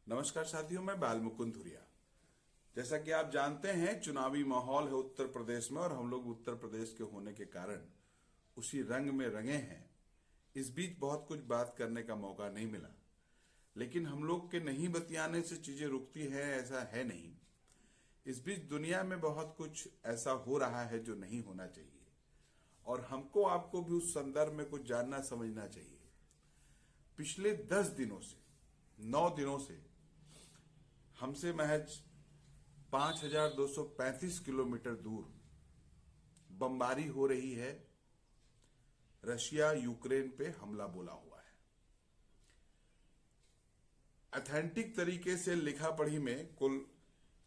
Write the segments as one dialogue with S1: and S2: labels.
S1: नमस्कार साथियों, मैं बाल मुकुंद धुरिया। जैसा कि आप जानते हैं, चुनावी माहौल है उत्तर प्रदेश में और हम लोग उत्तर प्रदेश के होने के कारण उसी रंग में रंगे हैं। इस बीच बहुत कुछ बात करने का मौका नहीं मिला, लेकिन हम लोग के नहीं बतियाने से चीजें रुकती है ऐसा है नहीं। इस बीच दुनिया में बहुत कुछ ऐसा हो रहा है जो नहीं होना चाहिए और हमको आपको भी उस संदर्भ में कुछ जानना समझना चाहिए। पिछले 10 दिनों से 9 दिनों से हमसे महज 5235 किलोमीटर दूर बमबारी हो रही है। रशिया यूक्रेन पे हमला बोला हुआ है। ऑथेंटिक तरीके से लिखा पढ़ी में कुल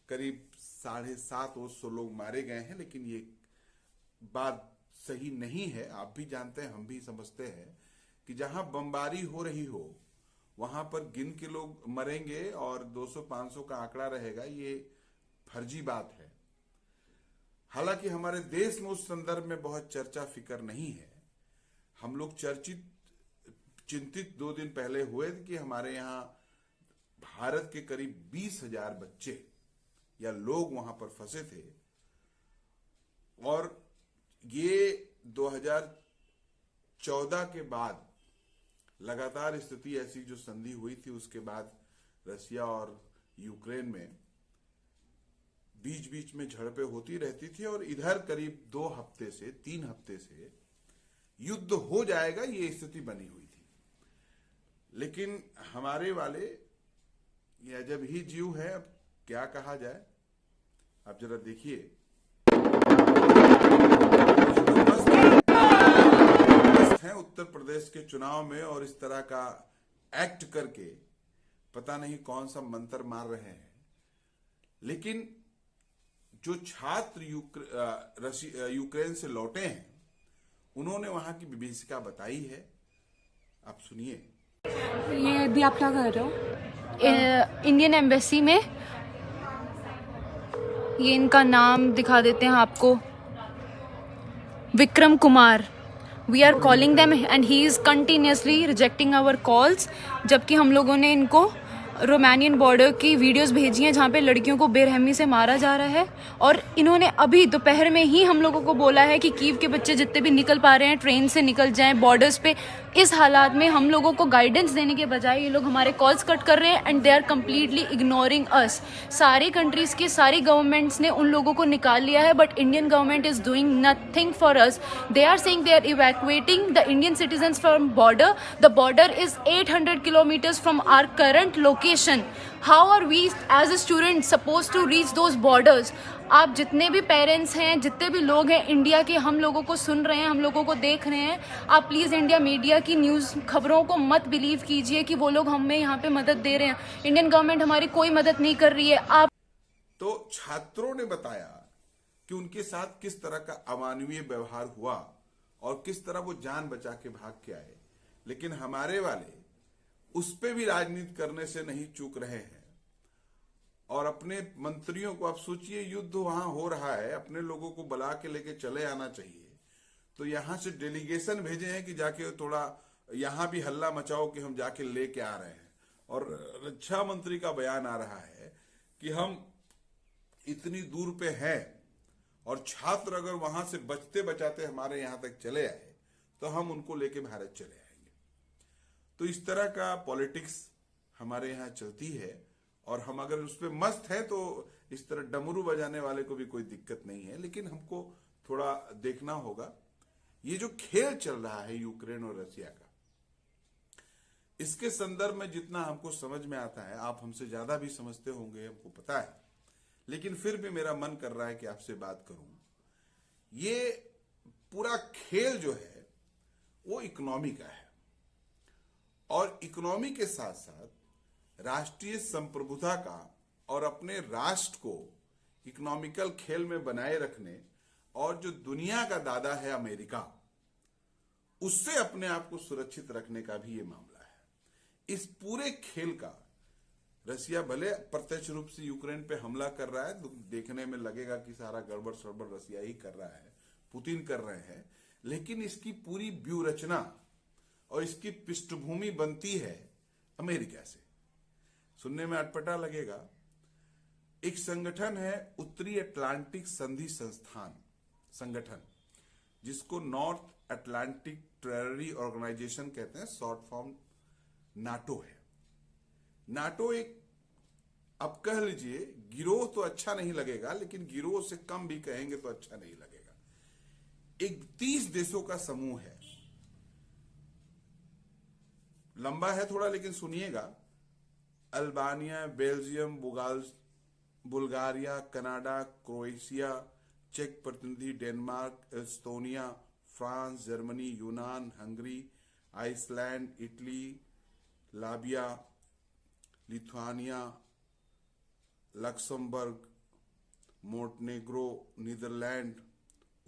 S1: करीब 750 लोग मारे गए हैं, लेकिन ये बात सही नहीं है। आप भी जानते हैं, हम भी समझते हैं कि जहां बमबारी हो रही हो वहां पर गिन के लोग मरेंगे और 200-500 का आंकड़ा रहेगा, ये फर्जी बात है। हालांकि हमारे देश में उस संदर्भ में बहुत चर्चा फिक्र नहीं है। हम लोग चिंतित 2 दिन पहले हुए कि हमारे यहाँ भारत के करीब 20,000 बच्चे या लोग वहां पर फंसे थे और ये 2014 के बाद लगातार स्थिति ऐसी जो संधि हुई थी, उसके बाद रशिया और यूक्रेन में बीच बीच में झड़पें होती रहती थी और इधर करीब 2 हफ्ते से 3 हफ्ते से युद्ध हो जाएगा ये स्थिति बनी हुई थी। लेकिन हमारे वाले ये अजब ही जीव है, अब क्या कहा जाए। आप जरा देखिए, उत्तर प्रदेश के चुनाव में और इस तरह का एक्ट करके पता नहीं कौन सा मंत्र मार रहे हैं। लेकिन जो छात्र यूक्रेन से लौटे हैं, उन्होंने वहां की विभीषिका बताई है। आप सुनिए।
S2: ये अभी आप क्या कर रहे हो? इंडियन एम्बेसी में, ये इनका नाम दिखा देते हैं आपको, Vikram Kumar. We are calling them and he is continuously rejecting our calls, जबकि हम लोगों ने इनको रोमानियन बॉर्डर की वीडियोस भेजी हैं जहाँ पे लड़कियों को बेरहमी से मारा जा रहा है। और इन्होंने अभी दोपहर में ही हम लोगों को बोला है कि कीव के बच्चे जितने भी निकल पा रहे हैं ट्रेन से निकल जाएं बॉर्डर्स पे। इस हालात में हम लोगों को गाइडेंस देने के बजाय ये लोग हमारे कॉल्स कट कर रहे हैं and they are completely ignoring us. सारी कंट्रीज की सारी गवर्नमेंट्स ने उन लोगों को निकाल लिया है, but Indian government is doing nothing for us. They are saying they are evacuating the Indian citizens from border. The border is 800 kilometers from our current location. How are we as a student suppose to reach those borders? आप जितने भी parents हैं, जितने भी लोग हैं India के, हम लोगों को सुन रहे हैं, हम लोगों को देख रहे हैं, आप प्लीज इंडिया मीडिया की न्यूज खबरों को मत बिलीव कीजिए कि वो लोग हमें यहाँ पे मदद दे रहे हैं। इंडियन गवर्नमेंट हमारी कोई मदद नहीं कर रही है। आप
S1: तो छात्रों ने बताया कि उनके साथ किस तरह का अमानवीय व्यवहार हुआ और किस तरह वो जान बचा के भाग के आए। लेकिन हमारे वाले उस पे भी राजनीति करने से नहीं चूक रहे हैं और अपने मंत्रियों को, आप सोचिए युद्ध वहां हो रहा है, अपने लोगों को बुला के लेके चले आना चाहिए। तो यहां से डेलीगेशन भेजे हैं कि जाके थोड़ा यहां भी हल्ला मचाओ कि हम जाके लेके आ रहे हैं। और रक्षा मंत्री का बयान आ रहा है कि हम इतनी दूर पे हैं और छात्र अगर वहां से बचते बचाते हमारे यहां तक चले आए तो हम उनको लेके भारत चले आएंगे। तो इस तरह का पॉलिटिक्स हमारे यहाँ चलती है और हम अगर उस पर मस्त है तो इस तरह डमरू बजाने वाले को भी कोई दिक्कत नहीं है। लेकिन हमको थोड़ा देखना होगा, ये जो खेल चल रहा है यूक्रेन और रशिया का, इसके संदर्भ में जितना हमको समझ में आता है, आप हमसे ज्यादा भी समझते होंगे, हमको पता है, लेकिन फिर भी मेरा मन कर रहा है कि आपसे बात करूं। ये पूरा खेल जो है वो इकोनॉमी का है और इकोनॉमी के साथ साथ राष्ट्रीय संप्रभुता का और अपने राष्ट्र को इकोनॉमिकल खेल में बनाए रखने और जो दुनिया का दादा है अमेरिका, उससे अपने आप को सुरक्षित रखने का भी ये मामला है। इस पूरे खेल का रशिया भले प्रत्यक्ष रूप से यूक्रेन पे हमला कर रहा है, देखने में लगेगा कि सारा गड़बड़ सड़बड़ रशिया ही कर रहा है, पुतिन कर रहे हैं, लेकिन इसकी पूरी व्यूह रचना और इसकी पृष्ठभूमि बनती है अमेरिका से। सुनने में अटपटा लगेगा। एक संगठन है उत्तरी अटलांटिक संधि संगठन, जिसको नॉर्थ अटलांटिक ट्रेजरी ऑर्गेनाइजेशन कहते हैं, शॉर्ट फॉर्म नाटो है। नाटो एक, अब कह लीजिए गिरोह तो अच्छा नहीं लगेगा, लेकिन गिरोह से कम भी कहेंगे तो अच्छा नहीं लगेगा। एक 30 देशों का समूह है, लंबा है थोड़ा लेकिन सुनिएगा। Albania, Belgium, Bulgaria, Canada, Croatia, चेक प्रतिनिधि, डेनमार्क, एस्टोनिया, फ्रांस, जर्मनी, यूनान, Hungary, Iceland, Italy, Latvia, Lithuania, Luxembourg, Montenegro, Netherlands,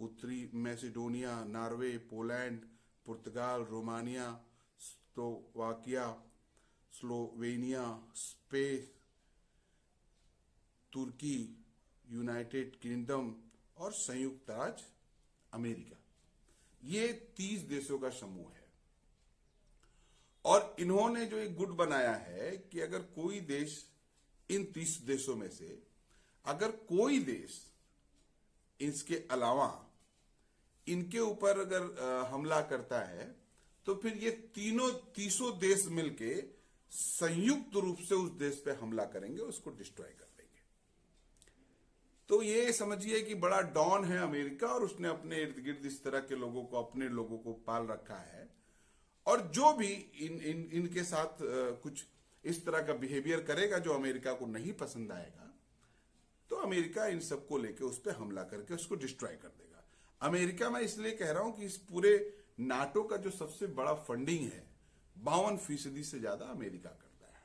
S1: उत्तरी मैसेडोनिया, नॉर्वे, पोलैंड, पुर्तगाल, रोमानिया, स्लोवाकिया, स्लोवेनिया, स्पेन, तुर्की, यूनाइटेड किंगडम और संयुक्त राज्य अमेरिका। ये 30 देशों का समूह है। और इन्होंने जो एक गुट बनाया है कि अगर कोई देश, इन 30 देशों में से अगर कोई देश इसके अलावा इनके ऊपर अगर हमला करता है, तो फिर ये 30 देश मिलके संयुक्त रूप से उस देश पे हमला करेंगे, उसको डिस्ट्रॉय कर देंगे। तो ये समझिए कि बड़ा डॉन है अमेरिका, और उसने अपने इर्द गिर्द इस तरह के लोगों को, अपने लोगों को पाल रखा है। और जो भी इनके साथ कुछ इस तरह का बिहेवियर करेगा जो अमेरिका को नहीं पसंद आएगा, तो अमेरिका इन सबको लेके उस पर हमला करके उसको डिस्ट्रॉय कर देगा। अमेरिका, मैं इसलिए कह रहा हूं कि इस पूरे नाटो का जो सबसे बड़ा फंडिंग है 52% से ज्यादा अमेरिका करता है।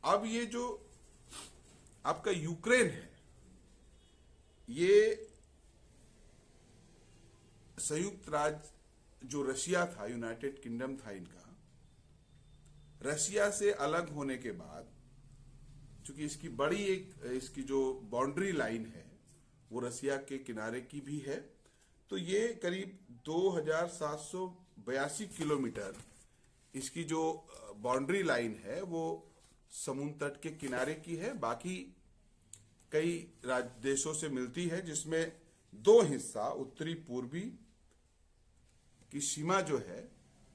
S1: अब ये जो आपका यूक्रेन है, ये संयुक्त राज्य जो रशिया था, यूनाइटेड किंगडम था इनका, रशिया से अलग होने के बाद, चूंकि इसकी बड़ी इसकी जो बाउंड्री लाइन है वो रशिया के किनारे की भी है, तो ये करीब 2782 किलोमीटर इसकी जो बाउंड्री लाइन है वो समुद्र तट के किनारे की है। बाकी कई देशों से मिलती है, जिसमें 2 हिस्सा उत्तरी पूर्वी की सीमा जो है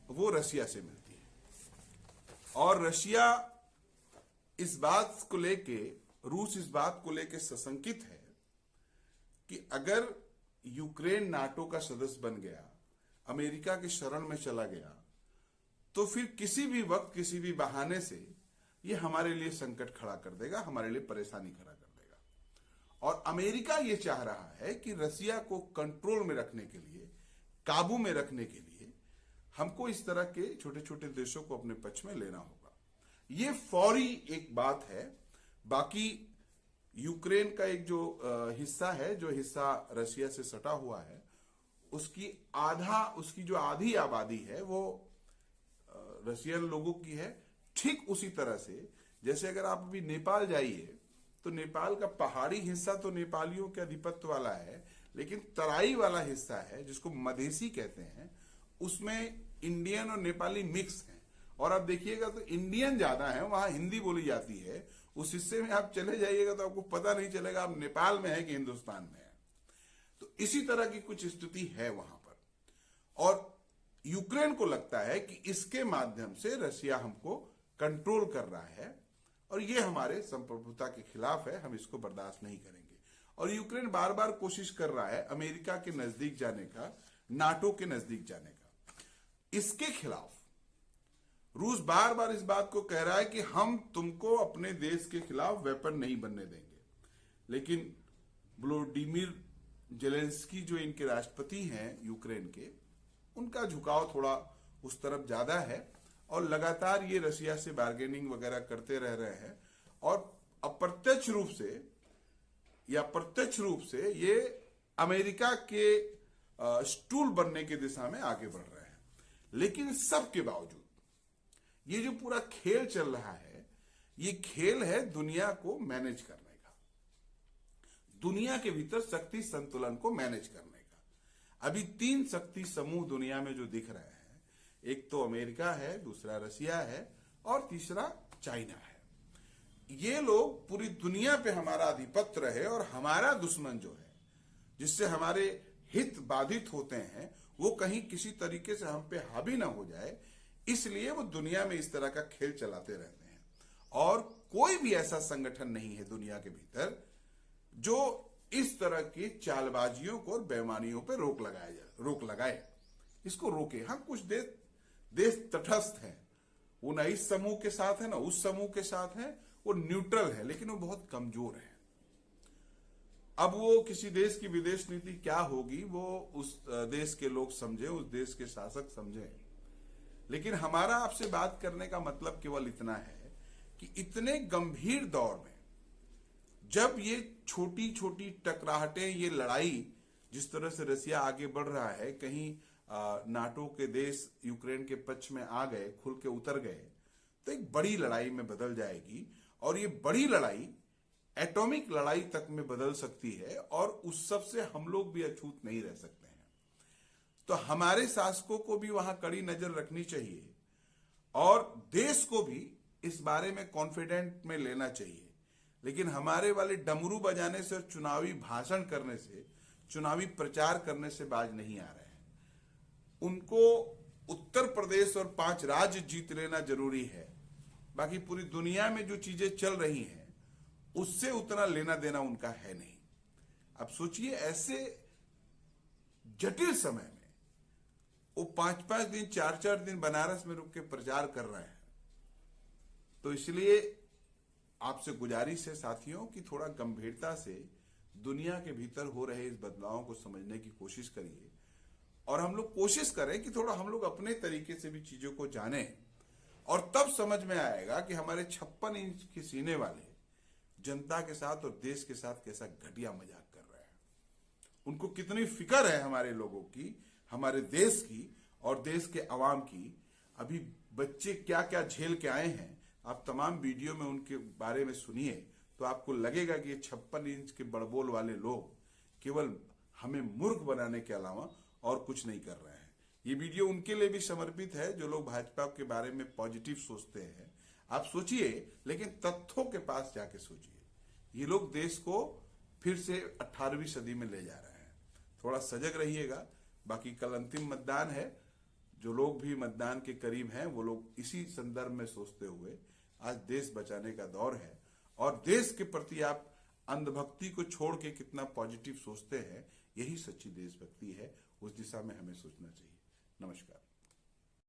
S1: वो रशिया से मिलती है। और रशिया इस बात को लेके, रूस इस बात को लेके सशंकित है कि अगर यूक्रेन नाटो का सदस्य बन गया, अमेरिका की शरण में चला गया, तो फिर किसी भी वक्त, किसी भी बहाने से ये हमारे लिए संकट खड़ा कर देगा, हमारे लिए परेशानी खड़ा कर देगा। और अमेरिका ये चाह रहा है कि रशिया को कंट्रोल में रखने के लिए, काबू में रखने के लिए हमको इस तरह के छोटे छोटे देशों को अपने पक्ष में लेना होगा। ये फौरी एक बात है। बाकी यूक्रेन का एक जो हिस्सा है, जो हिस्सा रशिया से सटा हुआ है, उसकी जो आधी आबादी है वो रशियन लोगों की है। ठीक उसी तरह से जैसे अगर आप अभी नेपाल जाइए, तो नेपाल का पहाड़ी हिस्सा तो नेपालियों के अधिपत्य वाला है, लेकिन तराई वाला हिस्सा है जिसको मधेसी कहते हैं, उसमें इंडियन और नेपाली मिक्स हैं। और आप देखिएगा तो इंडियन ज्यादा है, वहां हिंदी बोली जाती है। उस हिस्से में आप चले जाइएगा तो आपको पता नहीं चलेगा आप नेपाल में है कि हिंदुस्तान में है। तो इसी तरह की कुछ स्थिति है वहां पर। और यूक्रेन को लगता है कि इसके माध्यम से रशिया हमको कंट्रोल कर रहा है और ये हमारे संप्रभुता के खिलाफ है, हम इसको बर्दाश्त नहीं करेंगे। और यूक्रेन बार बार कोशिश कर रहा है अमेरिका के नजदीक जाने का, नाटो के नजदीक जाने का। इसके खिलाफ रूस बार बार इस बात को कह रहा है कि हम तुमको अपने देश के खिलाफ वेपन नहीं बनने देंगे। लेकिन व्लादिमीर जेलेंस्की जो इनके राष्ट्रपति हैं यूक्रेन के, उनका झुकाव थोड़ा उस तरफ ज्यादा है और लगातार ये रशिया से बार्गेनिंग वगैरह करते रह रहे हैं और अप्रत्यक्ष रूप से या प्रत्यक्ष रूप से ये अमेरिका के स्टूल बनने की दिशा में आगे बढ़ रहे हैं। लेकिन सबके बावजूद ये जो पूरा खेल चल रहा है, ये खेल है दुनिया को मैनेज करने का, दुनिया के भीतर शक्ति संतुलन को मैनेज करने का। अभी 3 शक्ति समूह दुनिया में जो दिख रहे हैं, एक तो अमेरिका है, दूसरा रशिया है और तीसरा चाइना है। ये लोग पूरी दुनिया पे हमारा आधिपत्य रहे और हमारा दुश्मन जो है, जिससे हमारे हित बाधित होते हैं, वो कहीं किसी तरीके से हम पे हावी ना हो जाए, इसलिए वो दुनिया में इस तरह का खेल चलाते रहते हैं। और कोई भी ऐसा संगठन नहीं है दुनिया के भीतर जो इस तरह की चालबाजियों को और बेईमानियों पे रोक लगाए, इसको रोके। हाँ, कुछ देश तटस्थ है, वो ना इस समूह के साथ है ना उस समूह के साथ है, वो न्यूट्रल है, लेकिन वो बहुत कमजोर है। अब वो किसी देश की विदेश नीति क्या होगी वो उस देश के लोग समझे, उस देश के शासक समझे। लेकिन हमारा आपसे बात करने का मतलब केवल इतना है कि इतने गंभीर दौर में जब ये छोटी छोटी टकराहटें, ये लड़ाई जिस तरह से रसिया आगे बढ़ रहा है, कहीं नाटो के देश यूक्रेन के पक्ष में आ गए, खुल के उतर गए, तो एक बड़ी लड़ाई में बदल जाएगी। और ये बड़ी लड़ाई एटॉमिक लड़ाई तक में बदल सकती है और उस सब से हम लोग भी अछूत नहीं रह सकते हैं। तो हमारे शासकों को भी वहां कड़ी नजर रखनी चाहिए और देश को भी इस बारे में कॉन्फिडेंट में लेना चाहिए। लेकिन हमारे वाले डमरू बजाने से और चुनावी भाषण करने से, चुनावी प्रचार करने से बाज नहीं आ रहे हैं। उनको उत्तर प्रदेश और 5 राज्य जीत लेना जरूरी है, बाकी पूरी दुनिया में जो चीजें चल रही हैं उससे उतना लेना देना उनका है नहीं। अब सोचिए, ऐसे जटिल समय में वो 5-5 दिन 4-4 दिन बनारस में रुक के प्रचार कर रहे हैं। तो इसलिए आपसे गुजारिश है साथियों कि थोड़ा गंभीरता से दुनिया के भीतर हो रहे इस बदलावों को समझने की कोशिश करिए और हम लोग कोशिश करें कि थोड़ा हम लोग अपने तरीके से भी चीजों को जानें। और तब समझ में आएगा कि हमारे 56 इंच के सीने वाले जनता के साथ और देश के साथ कैसा घटिया मजाक कर रहे हैं। उनको कितनी फिक्र है हमारे लोगों की, हमारे देश की और देश के अवाम की। अभी बच्चे क्या क्या झेल के आए हैं, आप तमाम वीडियो में उनके बारे में सुनिए तो आपको लगेगा कि ये 56 इंच के बड़बोल वाले लोग केवल हमें मूर्ख बनाने के अलावा और कुछ नहीं कर रहे हैं। ये वीडियो उनके लिए भी समर्पित है जो लोग भाजपा के बारे में पॉजिटिव सोचते हैं। आप सोचिए, लेकिन तथ्यों के पास जाके सोचिए। ये लोग देश को फिर से 18वीं सदी में ले जा रहे हैं। थोड़ा सजग रहिएगा। बाकी कल अंतिम मतदान है, जो लोग भी मतदान के करीब हैं वो लोग इसी संदर्भ में सोचते हुए आज देश बचाने का दौर है और देश के प्रति आप अंधभक्ति को छोड़ के कितना पॉजिटिव सोचते हैं, यही सच्ची देशभक्ति है। उस दिशा में हमें सोचना चाहिए। नमस्कार।